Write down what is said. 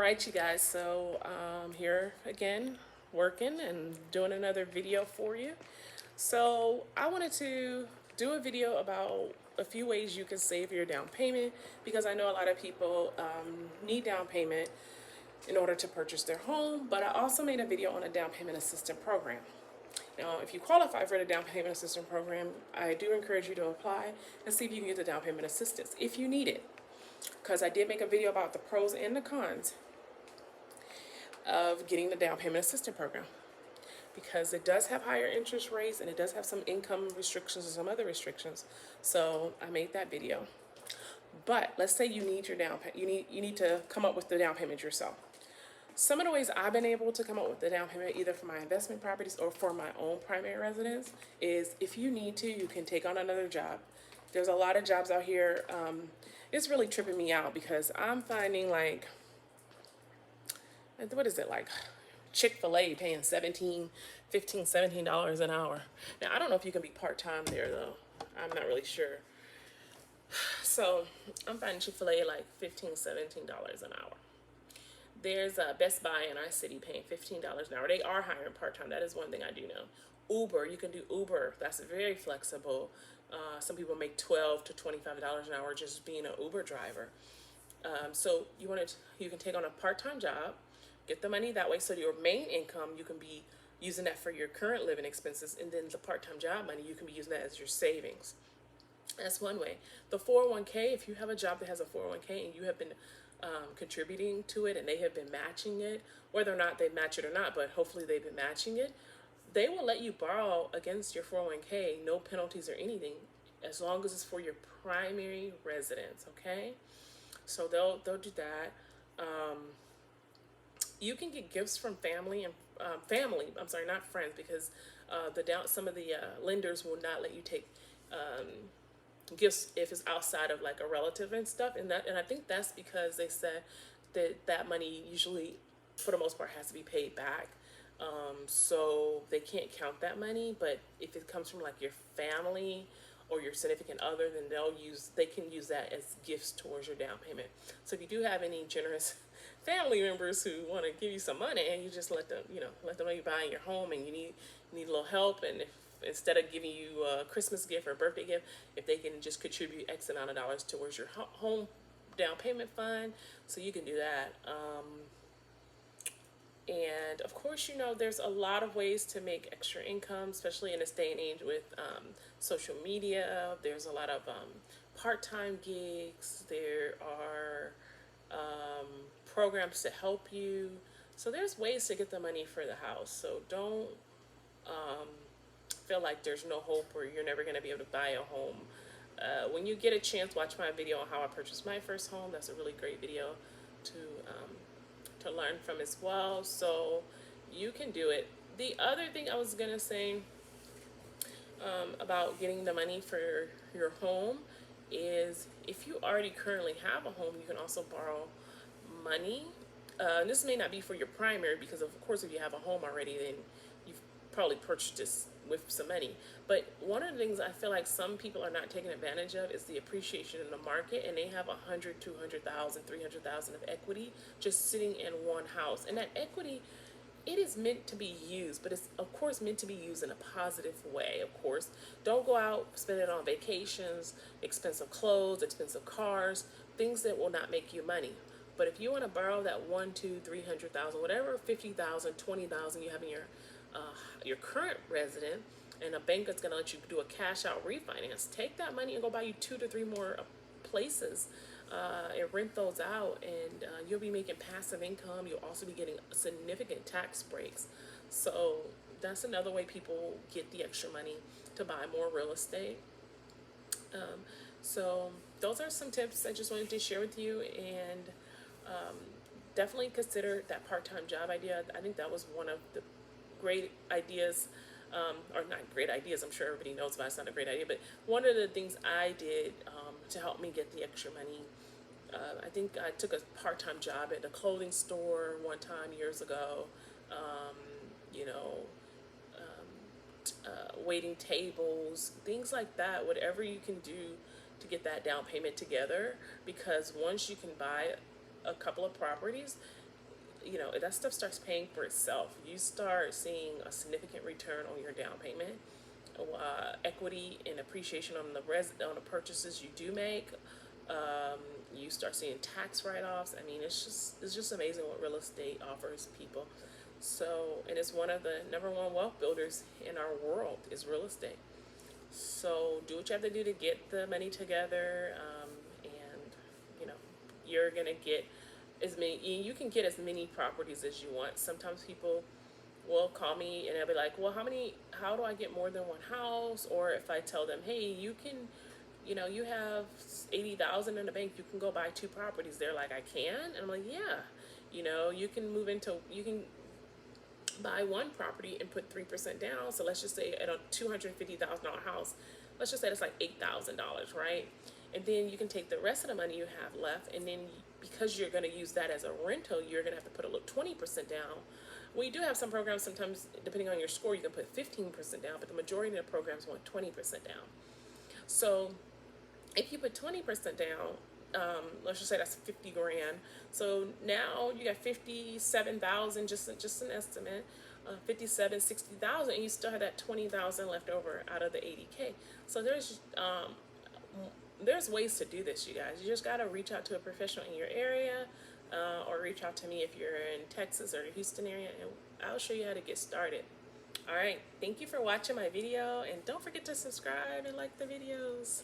right, you guys, so here again working and doing another video for you. So I wanted to do a video about a few ways you can save your down payment, because I know a lot of people need down payment in order to purchase their home, but I also made a video on a down payment assistance program. Now, if you qualify for the down payment assistance program, I do encourage you to apply and see if you can get the down payment assistance if you need it, because I did make a video about the pros and the cons of getting the down payment assistance program, because it does have higher interest rates and it does have some income restrictions and some other restrictions. So I made that video. But let's say you need your down payment, you need to come up with the down payment yourself. Some of the ways I've been able to come up with the down payment, either for my investment properties or for my own primary residence, is if you need to, you can take on another job. There's a lot of jobs out here. It's really tripping me out because I'm finding, like, what is it, like Chick-fil-A paying $17, $15, $17 an hour. Now, I don't know if you can be part-time there, though. I'm not really sure. So I'm finding Chick-fil-A like $15, $17 an hour. There's a Best Buy in our city paying $15 an hour. They are hiring part-time. That is one thing I do know. Uber, you can do Uber. That's very flexible. Some people make $12 to $25 an hour just being an Uber driver. So you can take on a part-time job, get the money that way, so your main income, you can be using that for your current living expenses, and then the part-time job money, you can be using that as your savings. That's one way. The 401k, if you have a job that has a 401k and you have been contributing to it and they have been matching it, whether or not they match it or not, but hopefully they've been matching it, they will let you borrow against your 401k, no penalties or anything, as long as it's for your primary residence, okay? So they'll do that. You can get gifts from family and I'm sorry, not friends, because some of the lenders will not let you take gifts if it's outside of like a relative and stuff, and I think that's because they said that money usually, for the most part, has to be paid back. So they can't count that money. But if it comes from like your family or your significant other, then they can use that as gifts towards your down payment. So if you do have any generous family members who want to give you some money, and you just let them know you're buying your home and you need a little help, and if instead of giving you a Christmas gift or a birthday gift, if they can just contribute X amount of dollars towards your home down payment fund, so you can do that. And of course, there's a lot of ways to make extra income, especially in this day and age with social media. There's a lot of part-time gigs. There are programs to help you. So there's ways to get the money for the house. So don't feel like there's no hope or you're never going to be able to buy a home. When you get a chance, watch my video on how I purchased my first home. That's a really great video to learn from as well. So you can do it. The other thing I was going to say about getting the money for your home is, if you already currently have a home, you can also borrow money. This may not be for your primary, because of course if you have a home already, then you've probably purchased this with some money. But one of the things I feel like some people are not taking advantage of is the appreciation in the market, and they have 100, 200,000, 300,000 of equity just sitting in one house. And that equity, it is meant to be used, but it's of course meant to be used in a positive way. Of course, don't go out, spend it on vacations, expensive clothes, expensive cars, things that will not make you money. But if you want to borrow that 1, 2, 300,000, whatever, 50,000, 20,000 you have in your current resident, and a bank is going to let you do a cash out refinance, take that money and go buy you 2 to 3 more places and rent those out, and you'll be making passive income. You'll also be getting significant tax breaks. So that's another way people get the extra money to buy more real estate. So those are some tips I just wanted to share with you, and definitely consider that part-time job idea. I think that was one of the great ideas, or not great ideas, I'm sure everybody knows about it's not a great idea, but one of the things I did to help me get the extra money, I think I took a part-time job at a clothing store one time years ago, waiting tables, things like that, whatever you can do to get that down payment together, because once you can buy a couple of properties, you know, that stuff starts paying for itself. You start seeing a significant return on your down payment, equity and appreciation on on the purchases you do make. You start seeing tax write-offs. I mean, it's just amazing what real estate offers people. So, and it's one of the number one wealth builders in our world is real estate. So do what you have to do to get the money together, and you know you're gonna get as many. You can get as many properties as you want. Sometimes people will call me and they'll be like, "Well, how many? How do I get more than one house?" Or if I tell them, "Hey, you can, you know, you have 80,000 in the bank. You can go buy two properties." They're like, "I can," and I'm like, "Yeah." You know, you can buy one property and put 3% down. So let's just say at a $250,000 house, let's just say that's like $8,000, right? And then you can take the rest of the money you have left, and then because you're going to use that as a rental, you're going to have to put a little 20% down. We do have some programs, sometimes depending on your score, you can put 15% down, but the majority of the programs want 20% down. So if you put 20% down, let's just say that's 50 grand. So now you got 57,000, just an estimate, 57, 60,000, and you still have that 20,000 left over out of the 80K. So there's ways to do this, you guys. You just got to reach out to a professional in your area, or reach out to me if you're in Texas or the Houston area, and I'll show you how to get started. All right, thank you for watching my video, and don't forget to subscribe and like the videos.